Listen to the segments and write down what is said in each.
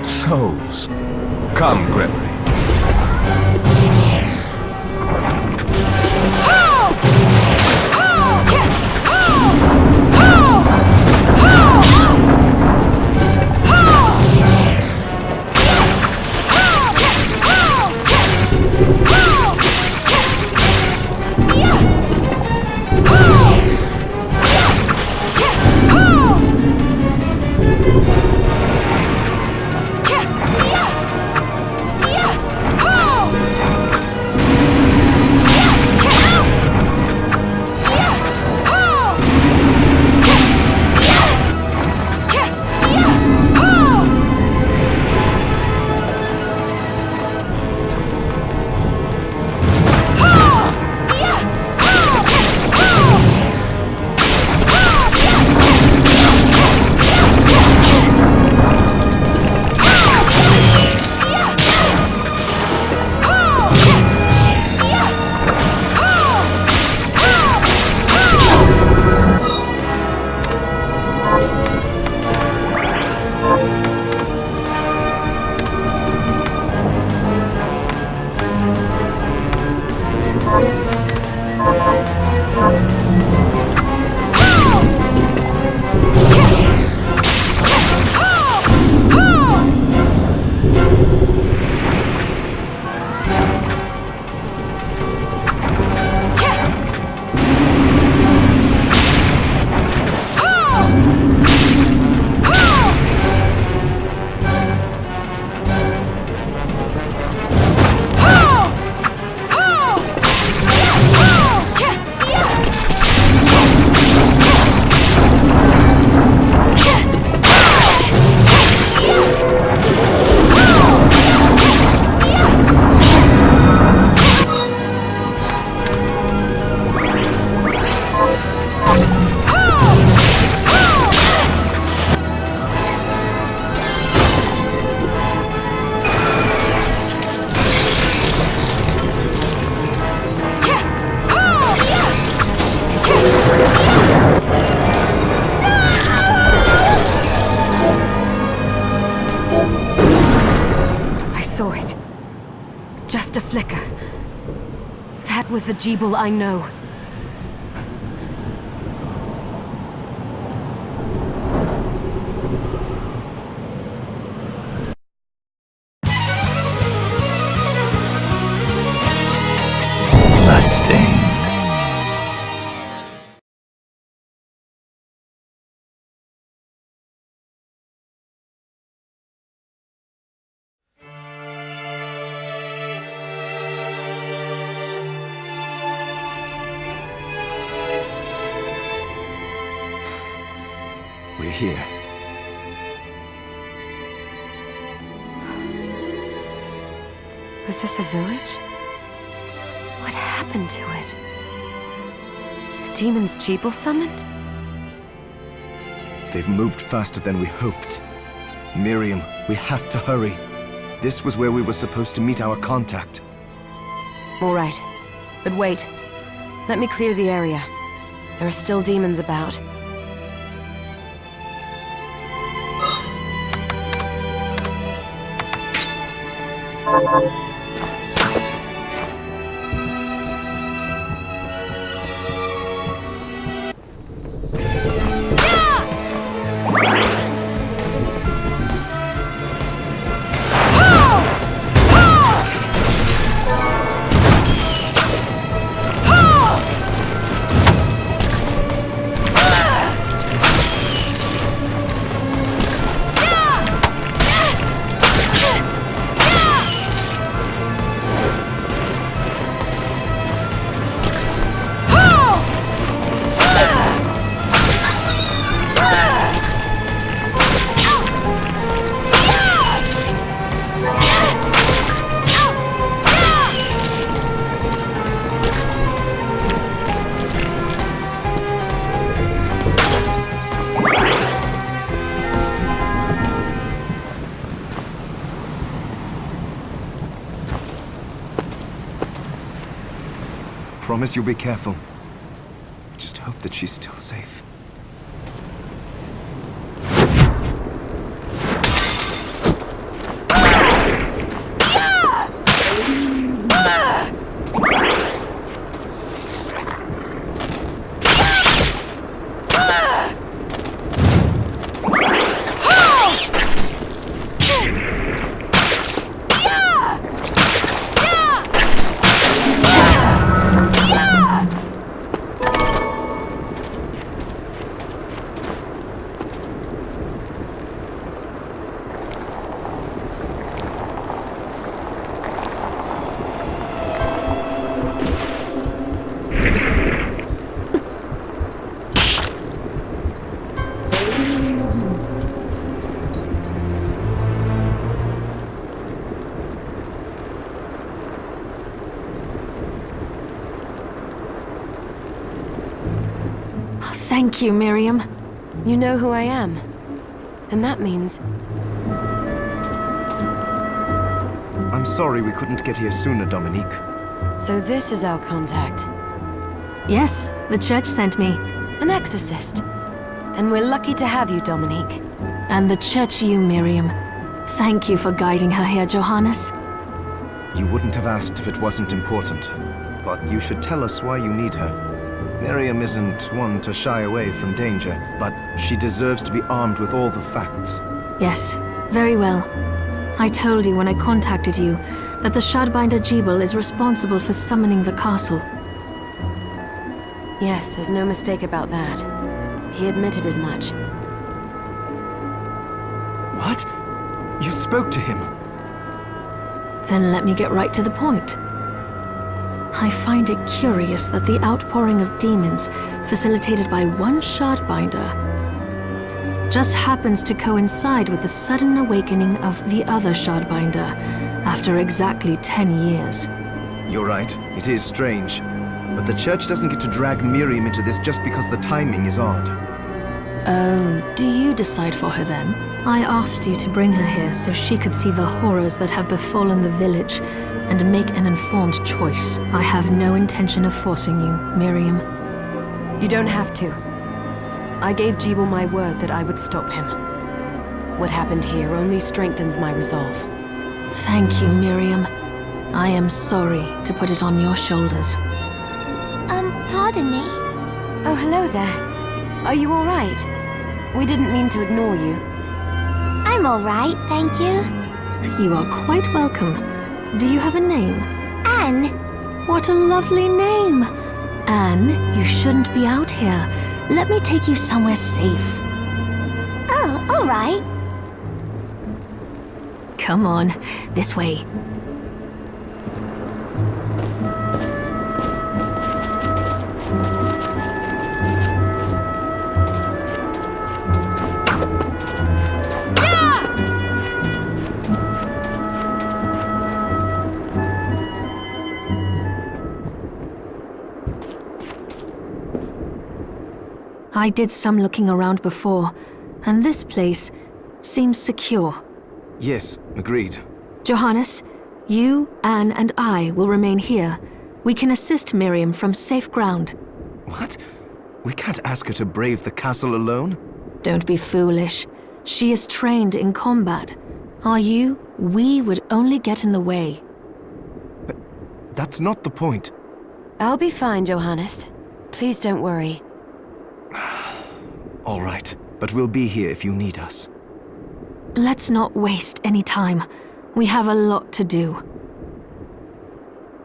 Souls. Come, Gregory. Just a flicker. That was the Jeeble I know. Bloodstained. We're here. Was this a village? What happened to it? The demons Jeeble summoned? They've moved faster than we hoped. Miriam, we have to hurry. This was where we were supposed to meet our contact. All right. But wait. Let me clear the area. There are still demons about. Promise you'll be careful. I just hope that she's still safe. Thank you, Miriam. You know who I am. And that means... I'm sorry we couldn't get here sooner, Dominique. So this is our contact. Yes, the church sent me. An exorcist. Then we're lucky to have you, Dominique. And the church you, Miriam. Thank you for guiding her here, Johannes. You wouldn't have asked if it wasn't important. But you should tell us why you need her. Miriam isn't one to shy away from danger, but she deserves to be armed with all the facts. Yes, very well. I told you when I contacted you that the Shardbinder Jebel is responsible for summoning the castle. Yes, there's no mistake about that. He admitted as much. What? You spoke to him? Then let me get right to the point. I find it curious that the outpouring of demons, facilitated by one Shardbinder, just happens to coincide with the sudden awakening of the other Shardbinder after exactly 10 years. You're right, it is strange. But the church doesn't get to drag Miriam into this just because the timing is odd. Oh, do you decide for her then? I asked you to bring her here so she could see the horrors that have befallen the village and make an informed choice. I have no intention of forcing you, Miriam. You don't have to. I gave Jebel my word that I would stop him. What happened here only strengthens my resolve. Thank you, Miriam. I am sorry to put it on your shoulders. Pardon me? Oh, hello there. Are you all right? We didn't mean to ignore you. I'm all right, thank you. You are quite welcome. Do you have a name? Anne. What a lovely name! Anne, you shouldn't be out here. Let me take you somewhere safe. Oh, all right. Come on, this way. I did some looking around before, and this place seems secure. Yes, agreed. Johannes, you, Anne, and I will remain here. We can assist Miriam from safe ground. What? We can't ask her to brave the castle alone? Don't be foolish. She is trained in combat. Are you? We would only get in the way. But that's not the point. I'll be fine, Johannes. Please don't worry. All right, but we'll be here if you need us. Let's not waste any time. We have a lot to do.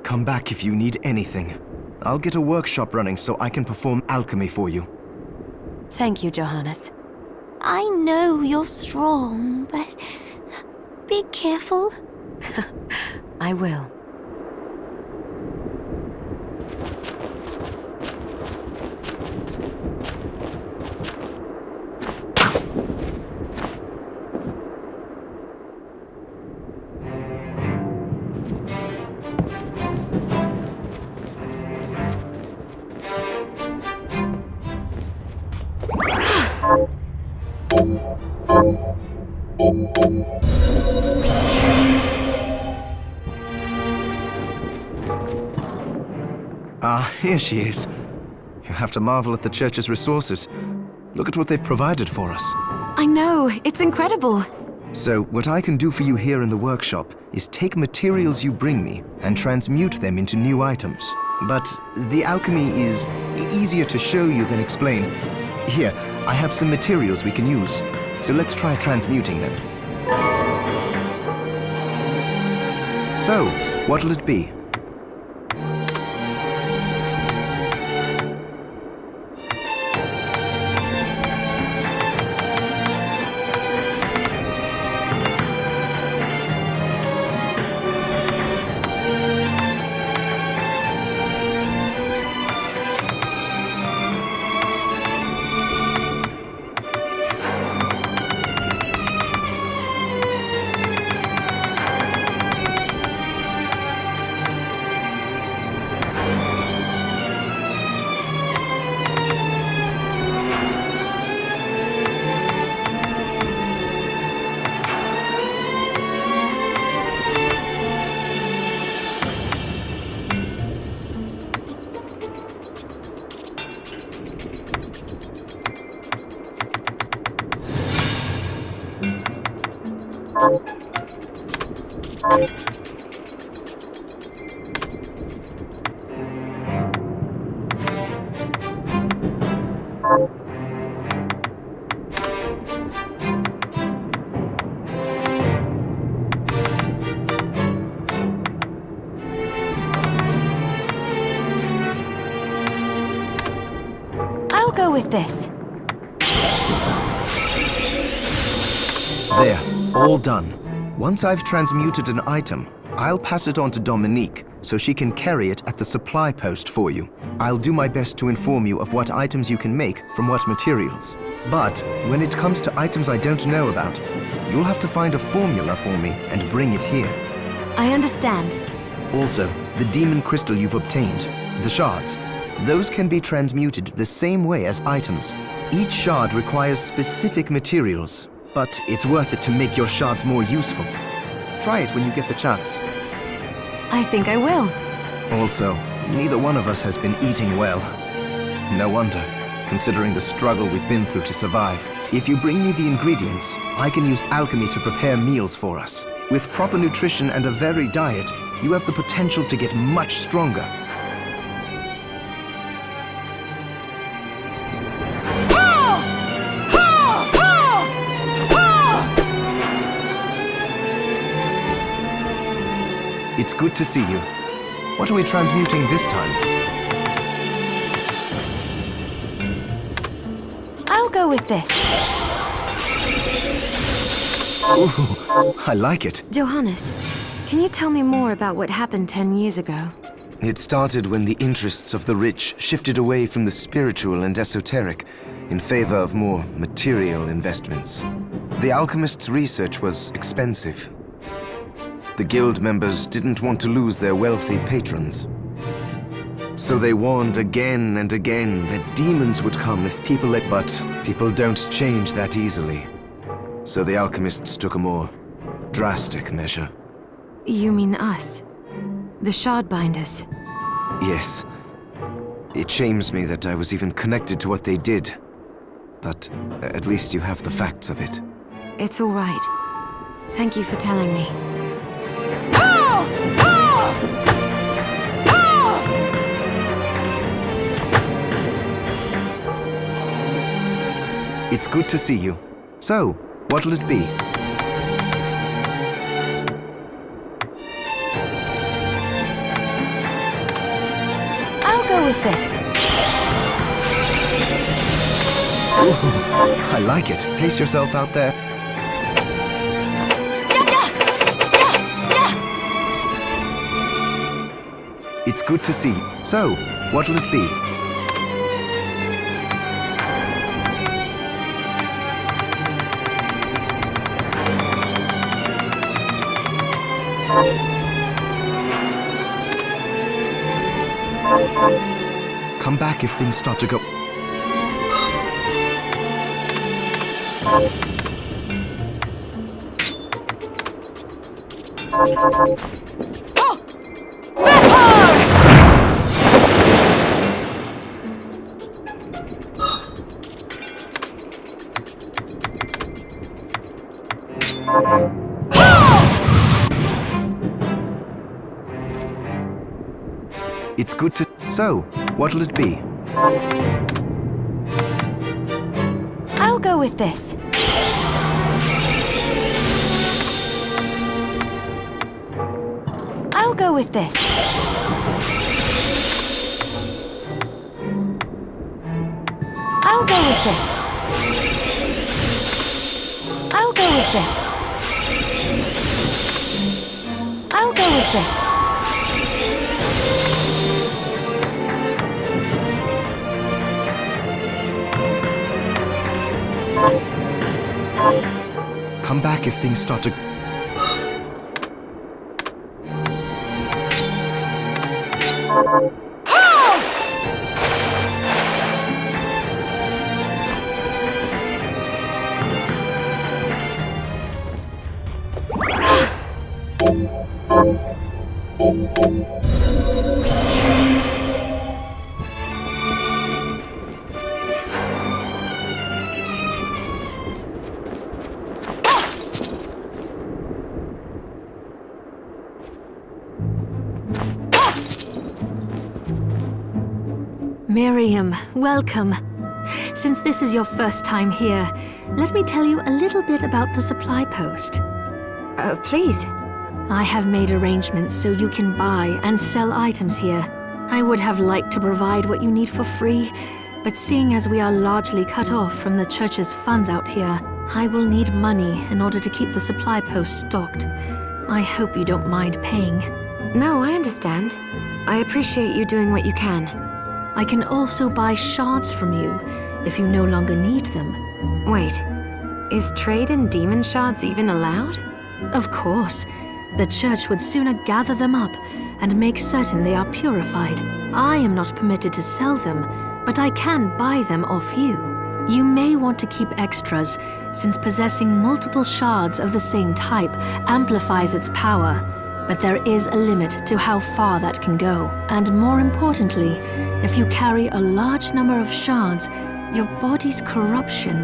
Come back if you need anything. I'll get a workshop running so I can perform alchemy for you. Thank you, Johannes. I know you're strong, but be careful. I will. here she is. You have to marvel at the church's resources. Look at what they've provided for us. I know, it's incredible. So, what I can do for you here in the workshop is take materials you bring me and transmute them into new items. But the alchemy is easier to show you than explain. Here, I have some materials we can use. So let's try transmuting them. So, what'll it be? I'll go with this. There, all done. Once I've transmuted an item, I'll pass it on to Dominique so she can carry it at the supply post for you. I'll do my best to inform you of what items you can make from what materials. But when it comes to items I don't know about, you'll have to find a formula for me and bring it here. I understand. Also, the demon crystal you've obtained, the shards, those can be transmuted the same way as items. Each shard requires specific materials, but it's worth it to make your shards more useful. Try it when you get the chance. I think I will. Also, neither one of us has been eating well. No wonder, considering the struggle we've been through to survive. If you bring me the ingredients, I can use alchemy to prepare meals for us. With proper nutrition and a varied diet, you have the potential to get much stronger. It's good to see you. What are we transmuting this time? I'll go with this. Ooh, I like it. Johannes, can you tell me more about what happened 10 years ago? It started when the interests of the rich shifted away from the spiritual and esoteric in favor of more material investments. The alchemist's research was expensive. The guild members didn't want to lose their wealthy patrons. So they warned again and again that demons would come if people but people don't change that easily. So the alchemists took a more drastic measure. You mean us? The Shardbinders? Yes. It shames me that I was even connected to what they did. But at least you have the facts of it. It's all right. Thank you for telling me. It's good to see you. So, what'll it be? I'll go with this. Ooh, I like it. Pace yourself out there. It's good to see you. So, what'll it be? Come back if things start to go... So, what'll it be? I'll go with this. I'll go with this. I'll go with this. I'll go with this. I'll go with this. Come back if things start to... Miriam, welcome. Since this is your first time here, let me tell you a little bit about the supply post. Please. I have made arrangements so you can buy and sell items here. I would have liked to provide what you need for free, but seeing as we are largely cut off from the church's funds out here, I will need money in order to keep the supply post stocked. I hope you don't mind paying. No, I understand. I appreciate you doing what you can. I can also buy shards from you if you no longer need them. Wait, is trade in demon shards even allowed? Of course. The church would sooner gather them up and make certain they are purified. I am not permitted to sell them, but I can buy them off you. You may want to keep extras, since possessing multiple shards of the same type amplifies its power. But there is a limit to how far that can go. And more importantly, if you carry a large number of shards, your body's corruption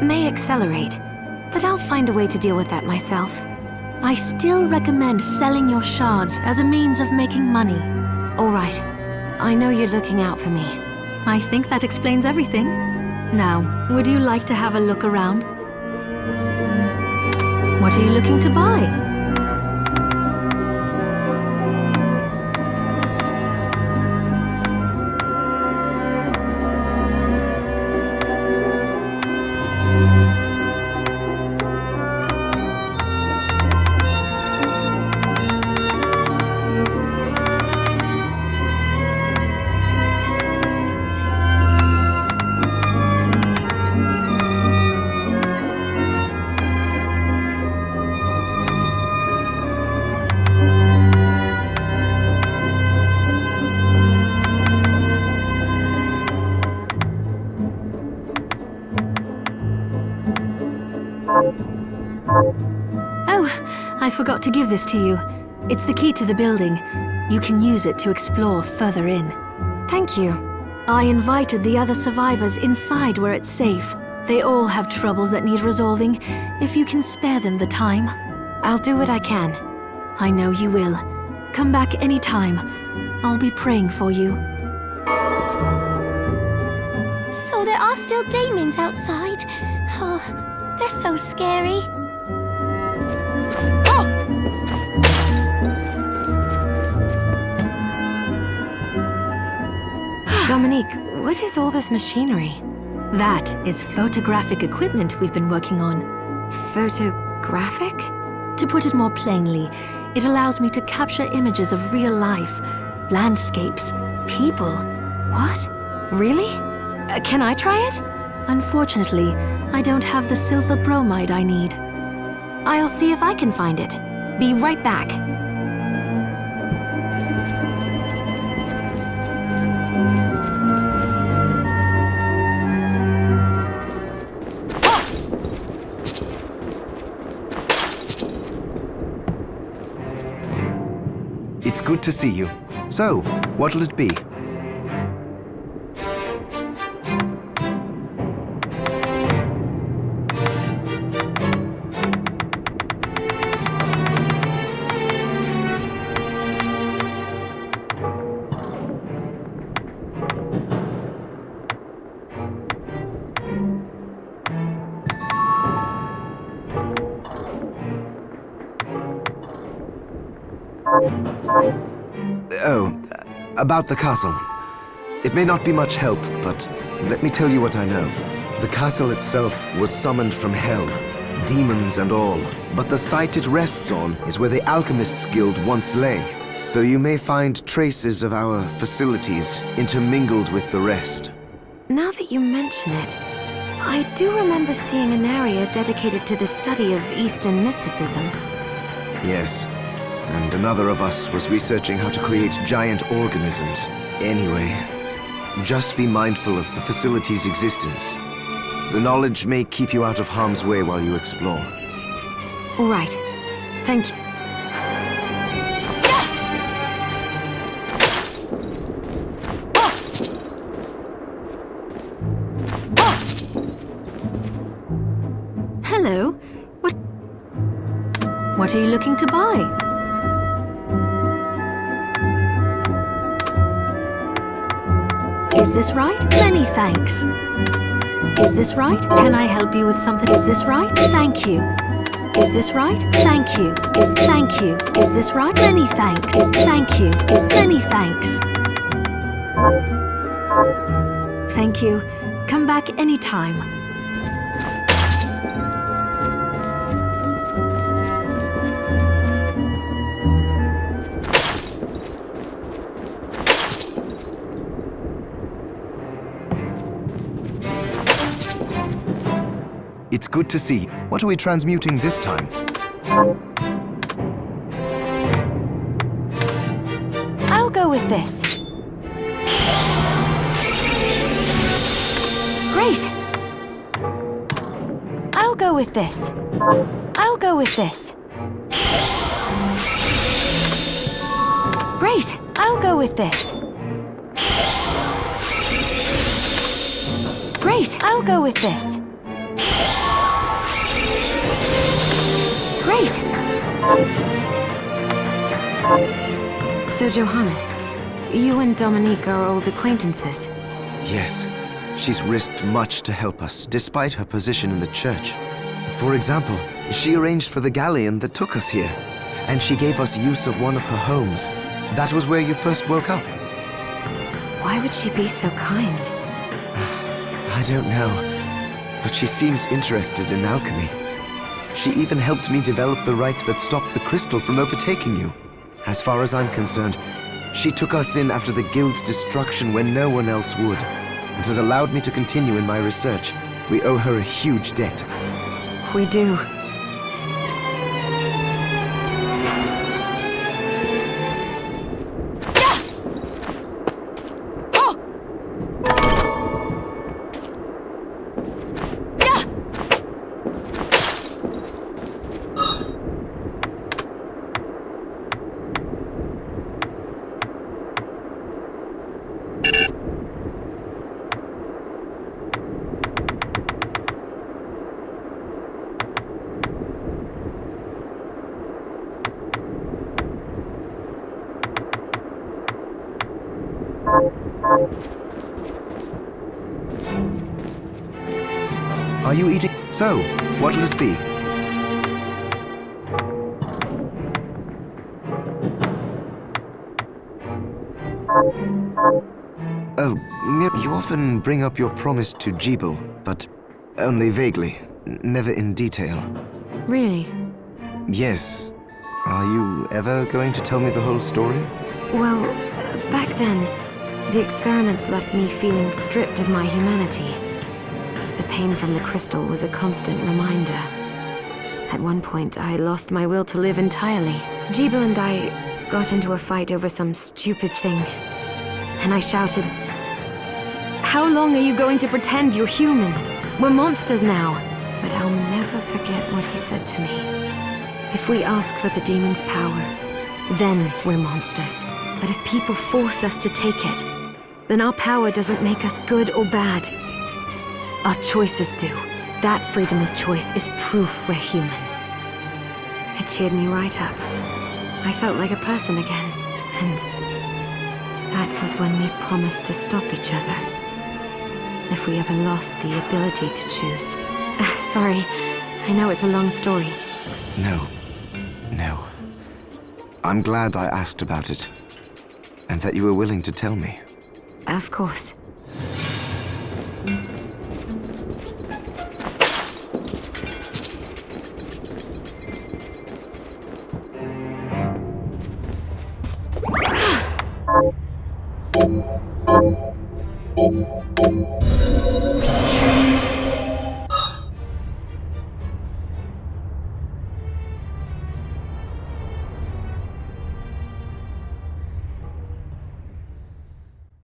May accelerate, but I'll find a way to deal with that myself. I still recommend selling your shards as a means of making money. All right. I know you're looking out for me. I think that explains everything. Now, would you like to have a look around? What are you looking to buy? Oh, I forgot to give this to you. It's the key to the building. You can use it to explore further in. Thank you. I invited the other survivors inside where it's safe. They all have troubles that need resolving, if you can spare them the time. I'll do what I can. I know you will. Come back anytime. I'll be praying for you. So there are still demons outside. Oh, they're so scary. Dominique, what is all this machinery? That is photographic equipment we've been working on. Photographic? To put it more plainly, it allows me to capture images of real life, landscapes, people. What? Really? Can I try it? Unfortunately, I don't have the silver bromide I need. I'll see if I can find it. Be right back. It's good to see you. So, what'll it be? About the castle. It may not be much help, but let me tell you what I know. The castle itself was summoned from hell, demons and all, but the site it rests on is where the Alchemists Guild once lay. So you may find traces of our facilities intermingled with the rest. Now that you mention it, I do remember seeing an area dedicated to the study of Eastern mysticism. Yes, and another of us was researching how to create giant organisms. Anyway, just be mindful of the facility's existence. The knowledge may keep you out of harm's way while you explore. All right. Thank you. Hello. What are you looking to buy? Is this right? Many thanks. Is this right? Can I help you with something? Is this right? Thank you. Is this right? Thank you. Thank you. Is this right? Many thanks. Thank you. Many thanks. Thank you. Come back anytime. It's good to see. What are we transmuting this time? I'll go with this. Great! I'll go with this. I'll go with this. Great! I'll go with this. Great! I'll go with this. Great! So, Johannes, you and Dominique are old acquaintances. Yes, she's risked much to help us, despite her position in the church. For example, she arranged for the galleon that took us here, and she gave us use of one of her homes. That was where you first woke up. Why would she be so kind? I don't know, but she seems interested in alchemy. She even helped me develop the rite that stopped the crystal from overtaking you. As far as I'm concerned, she took us in after the guild's destruction when no one else would, and has allowed me to continue in my research. We owe her a huge debt. We do. Are you eating? So, what'll it be? Oh, you often bring up your promise to Jeeble, but only vaguely, never in detail. Really? Yes. Are you ever going to tell me the whole story? Well, back then, the experiments left me feeling stripped of my humanity. The pain from the crystal was a constant reminder. At one point, I lost my will to live entirely. Jeeble and I got into a fight over some stupid thing. And I shouted, "How long are you going to pretend you're human? We're monsters now." But I'll never forget what he said to me. If we ask for the demon's power, then we're monsters. But if people force us to take it, then our power doesn't make us good or bad. Our choices do. That freedom of choice is proof we're human. It cheered me right up. I felt like a person again, and that was when we promised to stop each other. If we ever lost the ability to choose. Sorry, I know it's a long story. No. I'm glad I asked about it. And that you were willing to tell me. Of course.